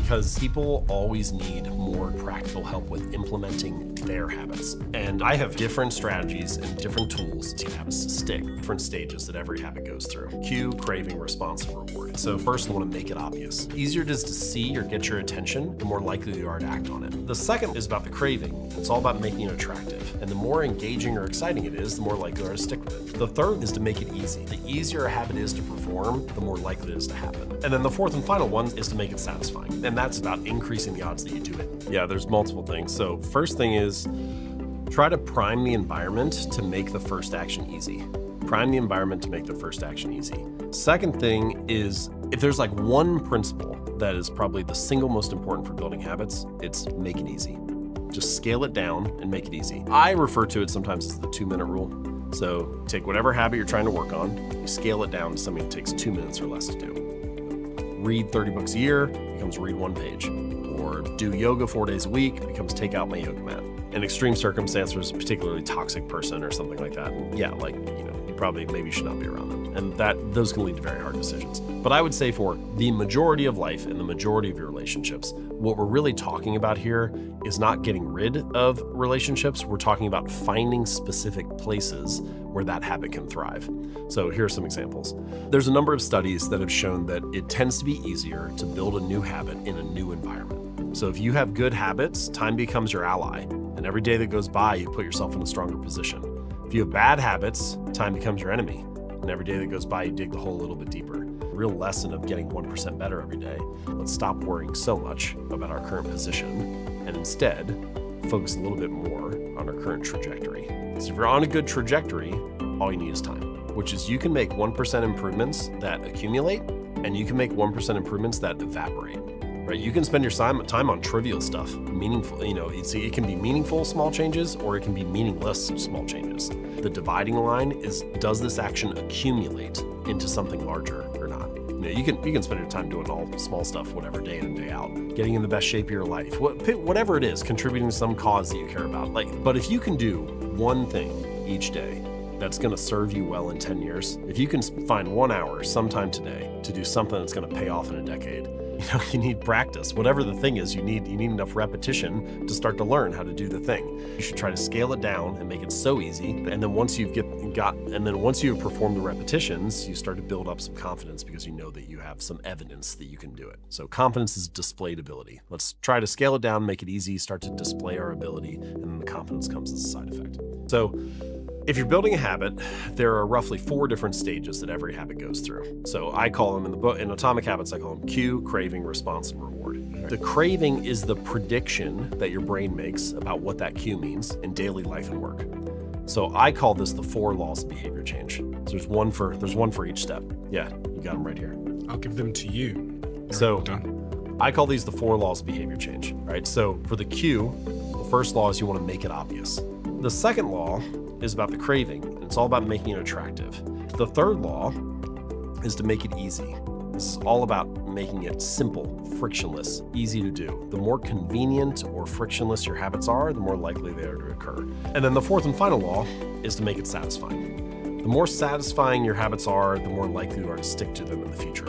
because people always need more practical help with implementing their habits. And I have different strategies and different tools to get habits to stick, different stages that every habit goes through. Cue, craving, response, and reward. So first, I want to make it obvious. The easier it is to see or get your attention, the more likely you are to act on it. The second is about the craving. It's all about making it attractive. And the more engaging or exciting it is, the more likely you are to stick with it. The third is to make it easy. The easier a habit is to perform, the more likely it is to happen. And then the fourth and final one is to make it satisfying. And that's about increasing the odds that you do it. Yeah, there's multiple things. So first thing is try to prime the environment to make the first action easy. Prime the environment to make the first action easy. Second thing is, if there's like one principle that is probably the single most important for building habits, it's make it easy. Just scale it down and make it easy. I refer to it sometimes as the 2-minute rule. So take whatever habit you're trying to work on, you scale it down to something that takes 2 minutes or less to do. Read 30 books a year becomes read 1 page. Or do yoga 4 days a week becomes take out my yoga mat. In extreme circumstances, a particularly toxic person or something like that, yeah, like, you probably maybe should not be around them. And those can lead to very hard decisions. But I would say for the majority of life and the majority of your relationships, what we're really talking about here is not getting rid of relationships. We're talking about finding specific places where that habit can thrive. So here are some examples. There's a number of studies that have shown that it tends to be easier to build a new habit in a new environment. So if you have good habits, time becomes your ally. And every day that goes by, you put yourself in a stronger position. If you have bad habits, time becomes your enemy. And every day that goes by, you dig the hole a little bit deeper. The real lesson of getting 1% better every day, let's stop worrying so much about our current position and instead focus a little bit more on our current trajectory. So if you're on a good trajectory, all you need is time, which is you can make 1% improvements that accumulate and you can make 1% improvements that evaporate. Right? You can spend your time on trivial stuff, meaningful, it can be meaningful small changes or it can be meaningless small changes. The dividing line is, does this action accumulate into something larger or not? You can spend your time doing all small stuff, whatever, day in and day out, getting in the best shape of your life, whatever it is, contributing to some cause that you care about. But if you can do one thing each day that's going to serve you well in 10 years, if you can find 1 hour sometime today to do something that's going to pay off in a decade, you need practice. Whatever the thing is, you need enough repetition to start to learn how to do the thing. You should try to scale it down and make it so easy. And then once you've performed the repetitions, you start to build up some confidence because you know that you have some evidence that you can do it. So confidence is displayed ability. Let's try to scale it down, make it easy, start to display our atomic, and then the confidence comes as a side effect. So if you're building a habit, there are roughly 4 different stages that every habit goes through. So I call them in the book, in Atomic Habits, I call them cue, craving, response, and reward. The craving is the prediction that your brain makes about what that cue means in daily life and work. So I call this the 4 laws of behavior change. So there's one for each step. Yeah, you got them right here. I'll give them to you. So I call these the 4 laws of behavior change, right? So for the cue, the first law is you want to make it obvious. The second law is about the craving, and it's all about making it attractive. The third law is to make it easy. This is all about making it simple, frictionless, easy to do. The more convenient or frictionless your habits are, the more likely they are to occur. And then the fourth and final law is to make it satisfying. The more satisfying your habits are, the more likely you are to stick to them in the future.